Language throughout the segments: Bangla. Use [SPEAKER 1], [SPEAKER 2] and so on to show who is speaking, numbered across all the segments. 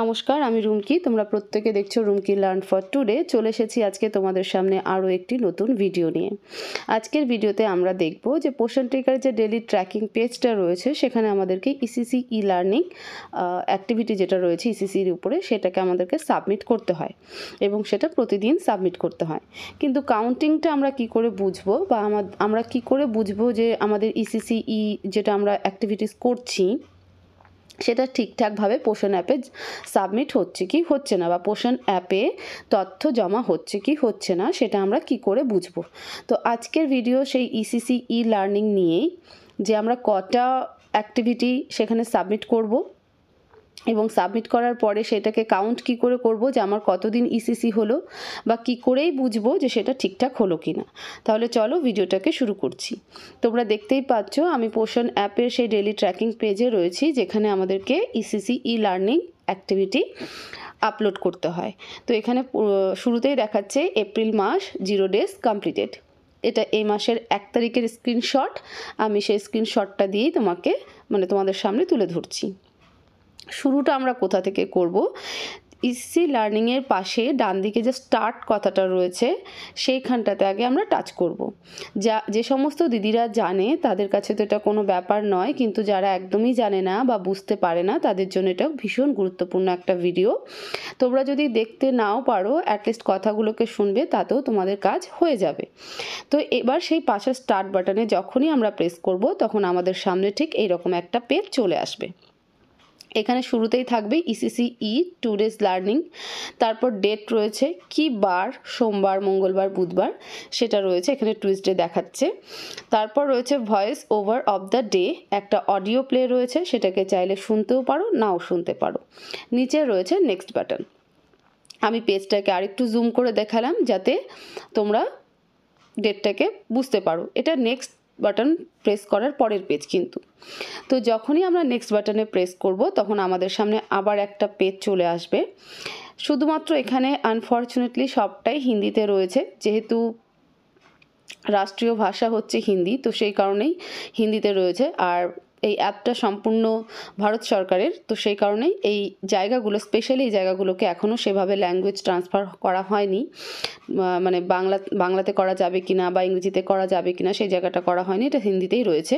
[SPEAKER 1] নমস্কার, আমি রুমকি। তোমরা প্রত্যেকে দেখছো রুমকি লার্ন ফর টুডে। চলে এসেছি আজকে তোমাদের সামনে আরও একটি নতুন ভিডিও নিয়ে। আজকের ভিডিওতে আমরা দেখব যে পোষণ ট্রেকারের যে ডেলি ট্র্যাকিং পেজটা রয়েছে সেখানে আমাদেরকে ইসিসি ই লার্নিং অ্যাক্টিভিটি যেটা রয়েছে ইসিসির উপরে সেটাকে আমাদেরকে সাবমিট করতে হয় এবং সেটা প্রতিদিন সাবমিট করতে হয়। কিন্তু কাউন্টিংটা আমরা কি করে বুঝবো বা আমরা কি করে বুঝবো যে আমাদের ইসিসি ই যেটা আমরা অ্যাক্টিভিটিস করছি সেটা ঠিকঠাকভাবে পোষণ অ্যাপে সাবমিট হচ্ছে কি হচ্ছে না, বা পোষণ অ্যাপে তথ্য জমা হচ্ছে কি হচ্ছে না, সেটা আমরা কি করে বুঝবো। তো আজকের ভিডিও সেই ইসিসি ই লার্নিং নিয়েই, যে আমরা কটা অ্যাক্টিভিটি সেখানে সাবমিট করব এবং সাবমিট করার পরে সেটাকে কাউন্ট কি করে করব যে আমার কতদিন ইসিসি হলো, বা কি করেই বুঝবো যে সেটা ঠিকঠাক হলো কি না। তাহলে চলো ভিডিওটাকে শুরু করছি। তোমরা দেখতেই পাচ্ছ আমি পোষণ অ্যাপের সেই ডেলি ট্র্যাকিং পেজে রয়েছি, যেখানে আমাদেরকে ECC e learning activity upload করতে হয়। তো এখানে শুরুতেই দেখাচ্ছে এপ্রিল মাস 0 days কমপ্লিটেড। এটা এই মাসের 1 তারিখের স্ক্রিনশট। আমি সেই স্ক্রিনশটটা দিয়েই তোমাদের সামনে তুলে ধরছি। শুরুটা আমরা কোথা থেকে করব? ইসি লার্নিংয়ের পাশে ডান দিকে যে স্টার্ট কথাটা রয়েছে সেইখানটাতে আগে আমরা টাচ করব। যে সমস্ত দিদিরা জানে তাদের কাছে তো এটা কোনো ব্যাপার নয়, কিন্তু যারা একদমই জানে না বা বুঝতে পারে না তাদের জন্য এটা ভীষণ গুরুত্বপূর্ণ একটা ভিডিও। তোমরা যদি দেখতে নাও পারো, অ্যাটলিস্ট কথাগুলোকে শুনবে, তাতেও তোমাদের কাজ হয়ে যাবে। তো এবার সেই পাশের স্টার্ট বাটনে যখনই আমরা প্রেস করব তখন আমাদের সামনে ঠিক এইরকম একটা পেজ চলে আসবে। এখানে শুরুতেই থাকবে ইসিসি ই 2 days লার্নিং, তারপর ডেট রয়েছে কি বার, সোমবার, মঙ্গলবার, বুধবার, সেটা রয়েছে। এখানে টুইসডে দেখাচ্ছে। তারপর রয়েছে voice over of the day, একটা অডিও প্লে রয়েছে, সেটাকে চাইলে শুনতেও পারো, নাও শুনতে পারো। নিচে রয়েছে নেক্সট বাটন। আমি পেজটাকে আরেকটু জুম করে দেখালাম যাতে তোমরা ডেটটাকে বুঝতে পারো। এটা নেক্সট বাটন প্রেস করার পরের পেজ কিন্তু। তো যখনই আমরা নেক্সট বাটনে প্রেস করব তখন আমাদের সামনে আবার একটা পেজ চলে আসবে। শুধুমাত্র এখানে আনফর্চুনেটলি সবটাই হিন্দিতে রয়েছে, যেহেতু রাষ্ট্রীয় ভাষা হচ্ছে হিন্দি, তো সেই কারণেই হিন্দিতে রয়েছে। আর এই অ্যাপটা সম্পূর্ণ ভারত সরকারের, তো সেই কারণেই এই জায়গাগুলো, স্পেশালি এই জায়গাগুলোকে এখনও সেভাবে ল্যাঙ্গুয়েজ ট্রান্সফার করা হয়নি। মানে বাংলাতে করা যাবে কিনা বা ইংরেজিতে করা যাবে কিনা সেই জায়গাটা করা হয়নি, এটা হিন্দিতেই রয়েছে।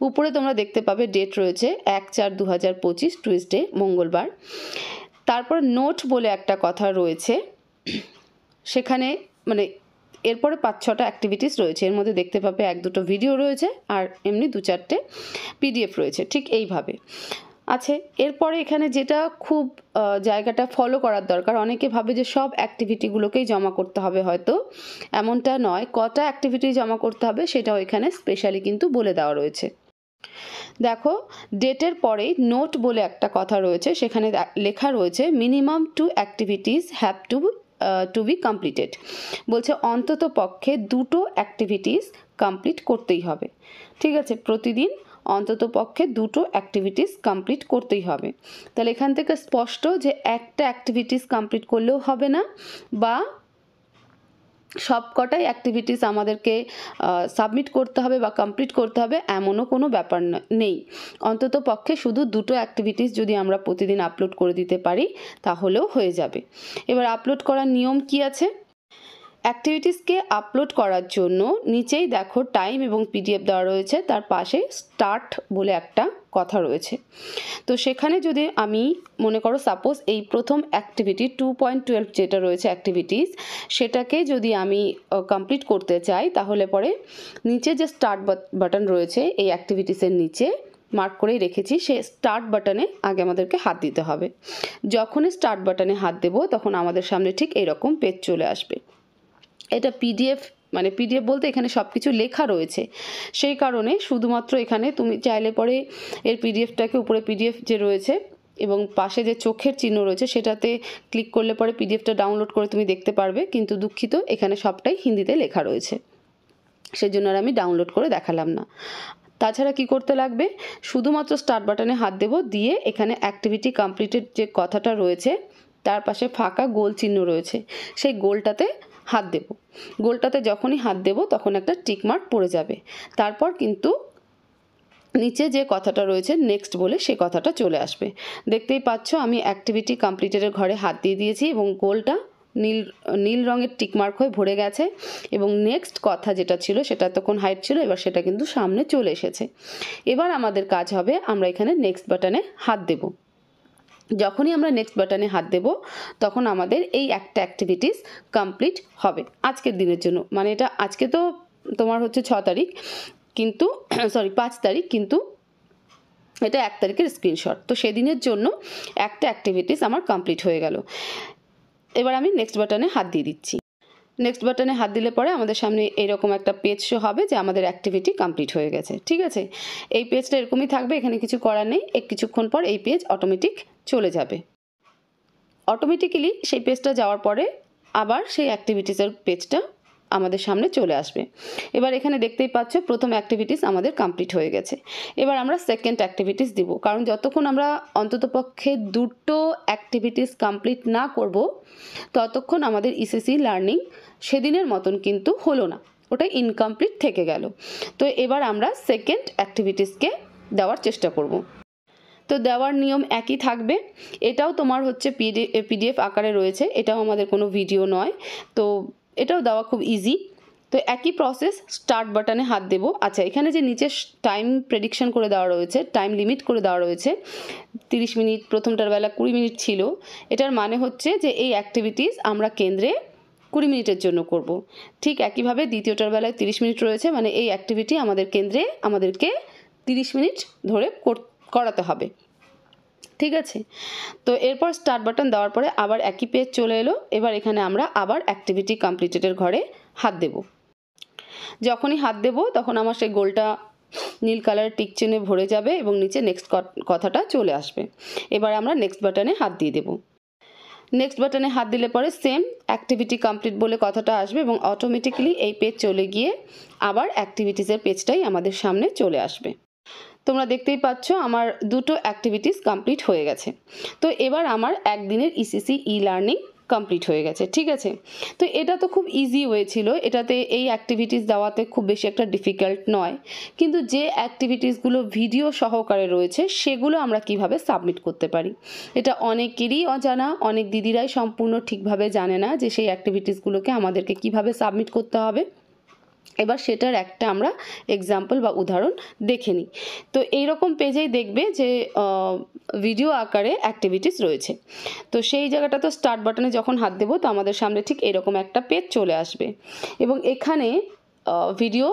[SPEAKER 1] উপরে তোমরা দেখতে পাবে ডেট রয়েছে 1/4/2025 টুইসডে, মঙ্গলবার। তারপর নোট বলে একটা কথা রয়েছে, সেখানে এরপরে 5-6টা অ্যাক্টিভিটিস রয়েছে। এর মধ্যে দেখতে পাবে 1-2টো ভিডিও রয়েছে আর এমনি 2-4টে পিডিএফ রয়েছে, ঠিক এইভাবে আছে। এরপরে এখানে যেটা খুব জায়গাটা ফলো করার দরকার, অনেকে ভাবে যে সব অ্যাক্টিভিটিগুলোকেই জমা করতে হবে, হয়তো এমনটা নয়। কটা অ্যাক্টিভিটি জমা করতে হবে সেটাও এখানে স্পেশালি কিন্তু বলে দেওয়া রয়েছে। দেখো, ডেটের পরেই নোট বলে একটা কথা রয়েছে, সেখানে লেখা রয়েছে minimum 2 activities have to be completed. বলছে অন্তত পক্ষে 2টো অ্যাক্টিভিটিস কমপ্লিট করতেই হবে। ঠিক আছে, প্রতিদিন অন্তত পক্ষে 2টো অ্যাক্টিভিটিস কমপ্লিট করতেই হবে। তাহলে এখান থেকে স্পষ্ট যে একটা অ্যাক্টিভিটিস কমপ্লিট করলেও হবে না, বা সবকটাই অ্যাক্টিভিটিস আমাদেরকে সাবমিট করতে হবে বা কমপ্লিট করতে হবে, এমনও কোনো ব্যাপার নেই। অন্তত পক্ষে শুধু 2টো অ্যাক্টিভিটিস যদি আমরা প্রতিদিন আপলোড করে দিতে পারি তাহলেও হয়ে যাবে। এবার আপলোড করার নিয়ম কি আছে? অ্যাক্টিভিটিসকে আপলোড করার জন্য নিচেই দেখো টাইম এবং পিডিএফ দেওয়া রয়েছে, তার পাশে স্টার্ট বলে একটা কথা রয়েছে। তো সেখানে যদি আমি মনে করো সাপোজ এই প্রথম অ্যাক্টিভিটি 2.12 যেটা রয়েছে অ্যাক্টিভিটিস, সেটাকে যদি আমি কমপ্লিট করতে চাই, তাহলে পরে নিচে যে স্টার্ট বাটন রয়েছে এই অ্যাক্টিভিটিসের নিচে মার্ক করেই রেখেছি, সেই স্টার্ট বাটনে আগে আমাদেরকে হাত দিতে হবে। যখনই স্টার্ট বাটনে হাত দেবো তখন আমাদের সামনে ঠিক এরকম পেজ চলে আসবে। এটা পিডিএফ, পিডিএফ বলতে এখানে সব কিছু লেখা রয়েছে, সেই কারণে শুধুমাত্র এখানে তুমি চাইলে পরে এর পিডিএফটাকে, উপরে পিডিএফ যে রয়েছে এবং পাশে যে চোখের চিহ্ন রয়েছে সেটাতে ক্লিক করলে পরে পিডিএফটা ডাউনলোড করে তুমি দেখতে পারবে। কিন্তু দুঃখিত, এখানে সবটাই হিন্দিতে লেখা রয়েছে, সেজন্য আর আমি ডাউনলোড করে দেখালাম না। তাছাড়া কি করতে লাগবে? শুধুমাত্র স্টার্ট বাটনে হাত দেব, দিয়ে এখানে অ্যাক্টিভিটি কমপ্লিটেড যে কথাটা রয়েছে তার পাশে ফাঁকা গোল চিহ্ন রয়েছে, সেই গোলটাতে হাত দেব। গোলটাতে যখনই হাত দেব তখন একটা টিক মার্ক পড়ে যাবে। তারপর কিন্তু নিচে যে কথাটা রয়েছে নেক্সট বলে সে কথাটা চলে আসবে। দেখতেই পাচ্ছ আমি অ্যাক্টিভিটি কমপ্লিটেডের ঘরে হাত দিয়ে দিয়েছি এবং গোলটা নীল রঙের টিকমার্ক হয়ে ভরে গেছে এবং নেক্সট কথা যেটা ছিল সেটা তখন হাইড ছিল, এবার সেটা কিন্তু সামনে চলে এসেছে। এবার আমাদের কাজ হবে আমরা এখানে নেক্সট বাটনে হাত দেব। যখনই আমরা নেক্সট বাটনে হাত দেব তখন আমাদের এই একটা অ্যাক্টিভিটিস কমপ্লিট হবে আজকের দিনের জন্য। মানে এটা আজকে তো তোমার হচ্ছে 6 তারিখ, কিন্তু 5 তারিখ, কিন্তু এটা 1 তারিখের স্ক্রিনশট। তো সেদিনের জন্য একটা অ্যাক্টিভিটিস আমার কমপ্লিট হয়ে গেল। এবার আমি নেক্সট বাটনে হাত দিয়ে দিচ্ছি। নেক্সট বাটনে হাত দিলে পরে আমাদের সামনে এরকম একটা পেজ শো হবে যে আমাদের অ্যাক্টিভিটি কমপ্লিট হয়ে গেছে। ঠিক আছে, এই পেজটা এরকমই থাকবে, এখানে কিছু করার নেই। কিছুক্ষণ পর এই পেজ অটোমেটিক চলে যাবে। অটোমেটিক্যালি সেই পেজটা যাওয়ার পরে আবার সেই অ্যাক্টিভিটিসের পেজটা আমাদের সামনে চলে আসবে। এবার এখানে দেখতেই পাচ্ছ প্রথম অ্যাক্টিভিটিস আমাদের কমপ্লিট হয়ে গেছে। এবার আমরা সেকেন্ড অ্যাক্টিভিটিস দিব, কারণ যতক্ষণ আমরা অন্ততপক্ষে 2টো অ্যাক্টিভিটিস কমপ্লিট না করব ততক্ষণ আমাদের ইসিসি লার্নিং সেদিনের মতন কিন্তু হলো না, ওটা ইনকমপ্লিট থেকে গেল। তো এবার আমরা সেকেন্ড অ্যাক্টিভিটিসকে দেওয়ার চেষ্টা করব। তো দেওয়ার নিয়ম একই থাকবে। এটাও তোমার হচ্ছে পিডিএফ আকারে রয়েছে, এটাও আমাদের কোনো ভিডিও নয়, তো এটাও দেওয়া খুব ইজি। তো একই প্রসেস, স্টার্ট বাটনে হাত দেব। আচ্ছা, এখানে যে নিচে টাইম প্রেডিকশন করে দেওয়া রয়েছে, টাইম লিমিট করে দেওয়া রয়েছে 30 মিনিট, প্রথমটার বেলা 20 মিনিট ছিল। এটার মানে হচ্ছে যে এই অ্যাক্টিভিটিস আমরা কেন্দ্রে 20 মিনিটের জন্য করব। ঠিক একইভাবে দ্বিতীয়টার বেলায় 30 মিনিট রয়েছে, মানে এই অ্যাক্টিভিটি আমাদের কেন্দ্রে আমাদেরকে 30 মিনিট ধরে করাতে হবে। ঠিক আছে, তো এরপর স্টার্ট বাটন দেওয়ার পরে আবার একই পেজ চলে এলো। এবার এখানে আমরা আবার অ্যাক্টিভিটি কমপ্লিটেডের ঘরে হাত দেব। যখনই হাত দেব তখন আমার সেই গোলটা নীল কালারের টিক চিহ্নে ভরে যাবে এবং নিচে নেক্সট কথাটা চলে আসবে। এবার আমরা নেক্সট বাটনে হাত দিয়ে দেব। নেক্সট বাটনে হাত দিলে পরে সেম অ্যাক্টিভিটি কমপ্লিট বলে কথাটা আসবে এবং অটোমেটিক্যালি এই পেজ চলে গিয়ে আবার অ্যাক্টিভিটিসের পেজটাই আমাদের সামনে চলে আসবে। তোমরা দেখতেই পাচ্ছ আমার 2টো অ্যাক্টিভিটিস কমপ্লিট হয়ে গেছে। তো এবার আমার একদিনের ইসিসি ই লার্নিং কমপ্লিট হয়ে গেছে। ঠিক আছে, তো এটা তো খুব ইজি ওয়ে ছিল, এটাতে এই অ্যাক্টিভিটিস দেওয়াতে খুব বেশি একটা ডিফিকাল্ট নয়। কিন্তু যে অ্যাক্টিভিটিসগুলো ভিডিও সহকারে রয়েছে সেগুলো আমরা কিভাবে সাবমিট করতে পারি, এটা অনেকেরই অজানা। অনেক দিদিরাই সম্পূর্ণ ঠিকভাবে জানে না যে সেই অ্যাক্টিভিটিসগুলোকে আমাদেরকে কিভাবে সাবমিট করতে হবে। এবার সেটার একটা আমরা এক্সাম্পল বা উদাহরণ দেখে নিই। তো এইরকম পেজেই দেখবে যে ভিডিও আকারে অ্যাক্টিভিটিস রয়েছে। তো সেই জায়গাটা তো স্টার্ট বাটনে যখন হাত দেবো তো আমাদের সামনে ঠিক এরকম একটা পেজ চলে আসবে এবং এখানে ভিডিও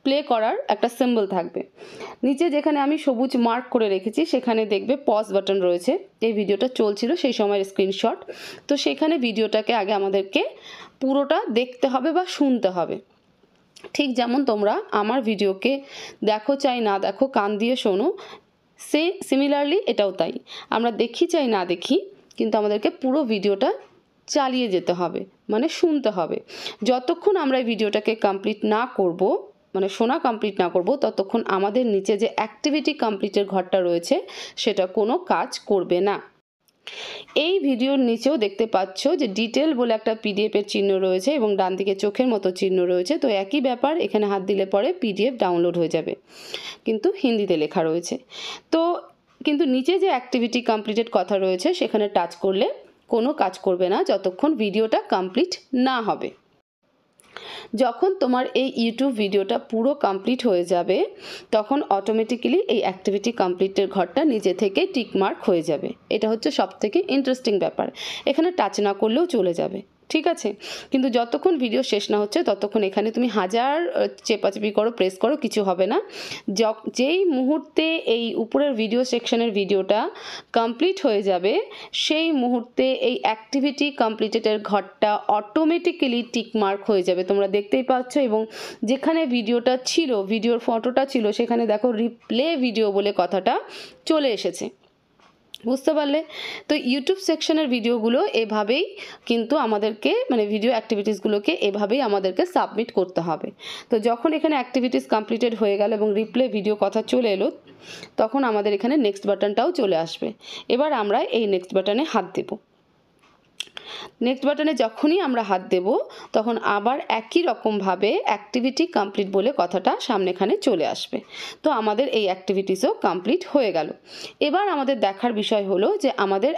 [SPEAKER 1] প্লে করার একটা সিম্বল থাকবে। নিচে যেখানে আমি সবুজ মার্ক করে রেখেছি সেখানে দেখবে পজ বাটন রয়েছে। এই ভিডিওটা চলছিল সেই সময়ের স্ক্রিনশট। তো সেখানে ভিডিওটাকে আগে আমাদেরকে পুরোটা দেখতে হবে বা শুনতে হবে। ঠিক যেমন তোমরা আমার ভিডিওকে দেখো চাই না দেখো, কান দিয়ে শোনো, সিমিলারলি এটাও তাই। আমরা দেখি চাই না দেখি, কিন্তু আমাদেরকে পুরো ভিডিওটা চালিয়ে যেতে হবে, মানে শুনতে হবে। যতক্ষণ আমরা এই ভিডিওটাকে কমপ্লিট না করব, মানে শোনা কমপ্লিট না করব, ততক্ষণ আমাদের নিচে যে অ্যাক্টিভিটি কমপ্লিটের ঘরটা রয়েছে সেটা কোনো কাজ করবে না। এই ভিডিওর নিচেও দেখতে পাচ্ছ যে ডিটেল বলে একটা পিডিএফের চিহ্ন রয়েছে এবং ডান দিকে চোখের মতো চিহ্ন রয়েছে। তো একই ব্যাপার, এখানে হাত দিলে পরে পিডিএফ ডাউনলোড হয়ে যাবে, কিন্তু হিন্দিতে লেখা রয়েছে। তো কিন্তু নিচে যে অ্যাক্টিভিটি কমপ্লিটেড কথা রয়েছে সেখানে টাচ করলে কোনো কাজ করবে না যতক্ষণ ভিডিওটা কমপ্লিট না হবে। যখন তোমার এই ইউটিউব ভিডিওটা পুরো কমপ্লিট হয়ে যাবে তখন অটোমেটিক্যালি এই অ্যাক্টিভিটি কমপ্লিটের ঘরটা নিজে থেকে টিকমার্ক হয়ে যাবে। এটা হচ্ছে সবথেকে ইন্টারেস্টিং ব্যাপার, এখানে টাচ না করলেও চলে যাবে। ঠিক আছে, কিন্তু যতক্ষণ ভিডিও শেষ না হচ্ছে ততক্ষণ এখানে তুমি হাজার চেপাচেপি করো, প্রেস করো, কিছু হবে না। যেই মুহূর্তে এই উপরের ভিডিও সেকশনের ভিডিওটা কমপ্লিট হয়ে যাবে সেই মুহূর্তে এই অ্যাক্টিভিটি কমপ্লিটেডের ঘরটা অটোমেটিক্যালি টিকমার্ক হয়ে যাবে। তোমরা দেখতেই পাচ্ছ এবং যেখানে ভিডিওটা ছিল, ভিডিওর ফটোটা ছিল, সেখানে দেখো রিপ্লে ভিডিও বলে কথাটা চলে এসেছে। বুঝতে পারলে? তো ইউটিউব সেকশনের ভিডিওগুলো এভাবেই কিন্তু আমাদেরকে, মানে ভিডিও অ্যাক্টিভিটিসগুলোকে এভাবেই আমাদেরকে সাবমিট করতে হবে। তো যখন এখানে অ্যাক্টিভিটিস কমপ্লিটেড হয়ে গেল এবং রিপ্লে ভিডিও কথা চলে এলো তখন আমাদের এখানে নেক্সট বাটনটাও চলে আসবে। এবার আমরা এই নেক্সট বাটনে হাত দেব। নেক্সট বাটনে যখনই আমরা হাত দেব তখন আবার একই রকমভাবে অ্যাক্টিভিটি কমপ্লিট বলে কথাটা সামনেখানে চলে আসবে। তো আমাদের এই অ্যাক্টিভিটিসও কমপ্লিট হয়ে গেল। এবার আমাদের দেখার বিষয় হলো যে আমাদের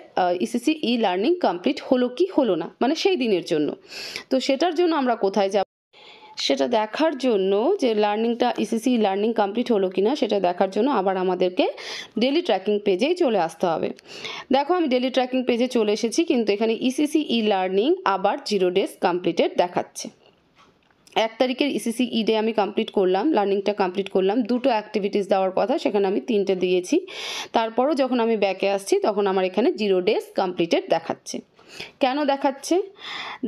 [SPEAKER 1] ইসিসি ই লার্নিং কমপ্লিট হলো কি হলো না, মানে সেই দিনের জন্য। তো সেটার জন্য আমরা কোথায় যাব, সেটা দেখার জন্য যে লার্নিংটা ইসিসি লার্নিং কমপ্লিট হলো কি না সেটা দেখার জন্য আবার আমাদেরকে ডেলি ট্র্যাকিং পেজেই চলে আসতে হবে। দেখো আমি ডেলি ট্র্যাকিং পেজে চলে এসেছি, কিন্তু এখানে ইসিসি ই লার্নিং আবার 0 ডেজ কমপ্লিটেড দেখাচ্ছে। 1 তারিখের ইসিসি ই ডে আমি কমপ্লিট করলাম, লার্নিংটা কমপ্লিট করলাম। 2টো অ্যাক্টিভিটিস দেওয়ার কথা, সেখানে আমি 3টে দিয়েছি। তারপরও যখন আমি ব্যাকে আসছি তখন আমার এখানে 0 ডেজ কমপ্লিটেড দেখাচ্ছে। কেন দেখাচ্ছে?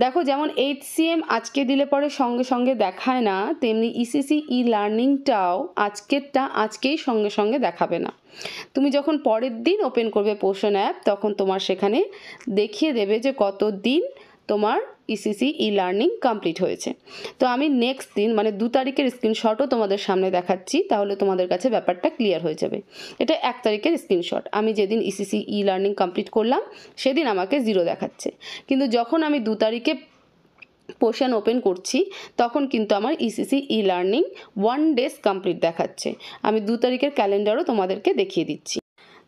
[SPEAKER 1] দেখো, যেমন HCM আজকে দিলে পরে সঙ্গে সঙ্গে দেখায় না, তেমনি ইসিসি ই লার্নিংটাও আজকেরটা আজকেই সঙ্গে সঙ্গে দেখাবে না। তুমি যখন পরের দিন ওপেন করবে পোষণ অ্যাপ তখন তোমার সেখানে দেখিয়ে দেবে যে কত দিন তোমার ইসিসি ই লার্নিং কমপ্লিট হয়েছে। তো আমি নেক্সট দিন মানে 2 তারিখের স্ক্রিনশটও তোমাদের সামনে দেখাচ্ছি, তাহলে তোমাদের কাছে ব্যাপারটা ক্লিয়ার হয়ে যাবে। এটা 1 তারিখের স্ক্রিনশট, আমি যেদিন ইসিসি ই লার্নিং কমপ্লিট করলাম সেদিন আমাকে 0 দেখাচ্ছে, কিন্তু যখন আমি 2 তারিখে পোর্শন ওপেন করছি তখন কিন্তু আমার ECC e learning 1 days complete দেখাচ্ছে। আমি 2 তারিখের ক্যালেন্ডারও তোমাদেরকে দেখিয়ে দিচ্ছি।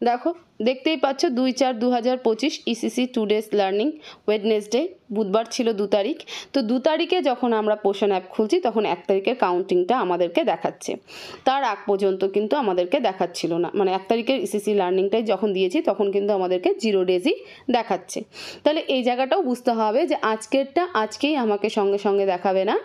[SPEAKER 1] দেখো, দেখতেই পাচ্ছ 2/4/2025 ইসিসি 2 ডেজ লার্নিং, ওয়েডনেসডে, বুধবার ছিল 2 তারিখ। তো 2 তারিখে যখন আমরা পোষণ অ্যাপ খুলছি তখন 1 তারিখের কাউন্টিংটা আমাদেরকে দেখাচ্ছে, তার আগ পর্যন্ত কিন্তু আমাদেরকে দেখাচ্ছিল না। মানে 1 তারিখের ইসিসি লার্নিংটাই যখন দিয়েছি তখন কিন্তু আমাদেরকে 0 ডেজই দেখাচ্ছে। তাহলে এই জায়গাটাও বুঝতে হবে যে আজকেরটা আজকেই আমাকে সঙ্গে সঙ্গে দেখাবে না,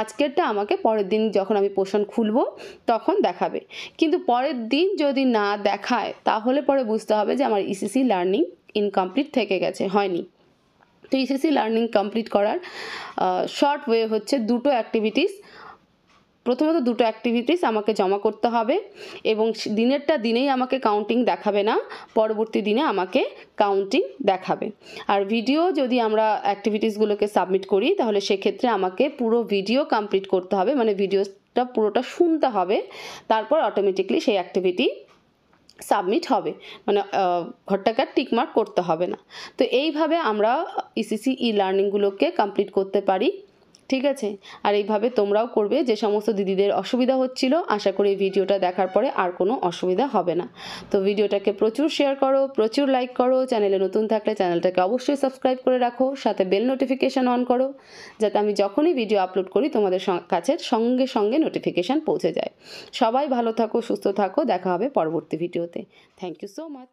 [SPEAKER 1] আজকেরটা আমাকে পরের দিন যখন আমি পোষণ খুলবো তখন দেখাবে। কিন্তু পরের দিন যদি না দেখায় তাহলে পরে বুঝতে হবে যে আমার ইসিসি লার্নিং ইনকমপ্লিট থেকে গেছে, হয়নি। তো ইসিসি লার্নিং কমপ্লিট করার শর্ট ওয়ে হচ্ছে 2টো অ্যাক্টিভিটিস। প্রথমত 2টো অ্যাক্টিভিটিস আমাকে জমা করতে হবে এবং দিনেরটা দিনেই আমাকে কাউন্টিং দেখাবে না, পরবর্তী দিনে আমাকে কাউন্টিং দেখাবে। আর ভিডিও যদি আমরা অ্যাক্টিভিটিসগুলোকে সাবমিট করি তাহলে সেক্ষেত্রে আমাকে পুরো ভিডিও কমপ্লিট করতে হবে, মানে ভিডিওটা পুরোটা শুনতে হবে, তারপর অটোমেটিকলি সেই অ্যাক্টিভিটি সাবমিট হবে, মানে ঘরটাকে টিকমার্ক করতে হবে না। তো এইভাবে আমরা ইসিসি ই লার্নিংগুলোকে কমপ্লিট করতে পারি, ঠিক আছে। আর এইভাবে তোমরাও করবে। যে সমস্ত দিদিদের অসুবিধা হচ্ছিল, আশা করি এই ভিডিওটা দেখার পরে আর কোনো অসুবিধা হবে না। তো ভিডিওটাকে প্রচুর শেয়ার করো, প্রচুর লাইক করো, চ্যানেলে নতুন থাকলে চ্যানেলটাকে অবশ্যই সাবস্ক্রাইব করে রাখো, সাথে বেল নোটিফিকেশান অন করো, যাতে আমি যখনই ভিডিও আপলোড করি তোমাদের কাছে সঙ্গে সঙ্গে নোটিফিকেশান পৌঁছে যায়। সবাই ভালো থাকো, সুস্থ থাকো, দেখা হবে পরবর্তী ভিডিওতে। Thank you so much.